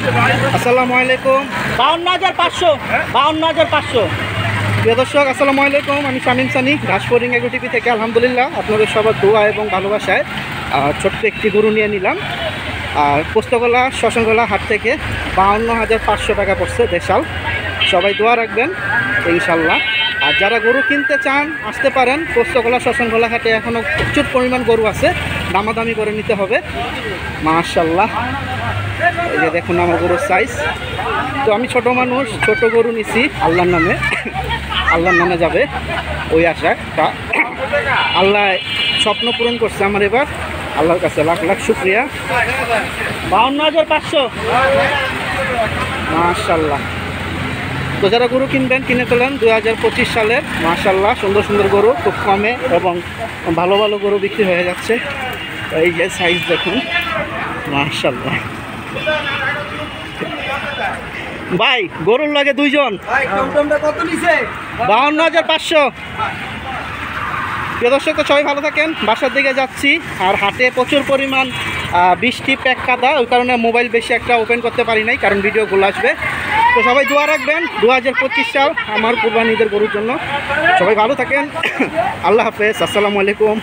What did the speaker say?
আসসালামু আলাইকুম। 52,500, 52,500। প্রিয় দর্শক আসসালামু আলাইকুম, আমি শামীম সানি ঘাসফড়িং এগ্রো টিভি থেকে। আলহামদুলিল্লাহ আপনাদের সবার দোয়া এবং ভালোবাসায় ছোট্ট একটি গরু নিয়ে নিলাম। আর পোস্তগোলা শ্মশানগোলা হাট থেকে 52,500 টাকা পড়ছে দেশাল। সবাই দোয়া রাখবেন ইনশাল্লাহ। আর যারা গরু কিনতে চান আসতে পারেন। পোস্তগোলা শ্মশানগোলা হাটে এখনও প্রচুর পরিমাণ গরু আছে, দামাদামি করে নিতে হবে। মাশাল্লাহ, এই যে দেখুন আমার গরুর সাইজ। তো আমি ছোট মানুষ, ছোট গরু নিছি আল্লাহর নামে, আল্লাহর নামে যাবে ওই আশায়। তা আল্লাহ স্বপ্ন পূরণ করছে আমার এবার, আল্লাহর কাছে লাখ লাখ শুক্রিয়া। 52,500। মাশাল্লাহ। তো যারা গরু কিনবেন কিনে ফেলেন 2025 সালের। মাশাল্লাহ সুন্দর সুন্দর গরু খুব কমে এবং ভালো ভালো গরু বিক্রি হয়ে যাচ্ছে। এই যে সাইজ দেখুন, মাশাল্লাহ। ভাই গরুর লাগে দুইজন, 52,500। প্রিয় দর্শক, তো সবাই ভালো থাকেন। বাসার দিকে যাচ্ছি। আর হাটে প্রচুর পরিমাণ বৃষ্টি, প্যাক কাদা, ওই কারণে মোবাইল বেশি একটা ওপেন করতে পারি নাই, কারণ ভিডিওগুলো আসবে। তো সবাই দোয়া রাখবেন 2025 সাল আমার কুরবানিদের গরুর জন্য। সবাই ভালো থাকেন। আল্লাহ হাফেজ, আসসালামু আলাইকুম।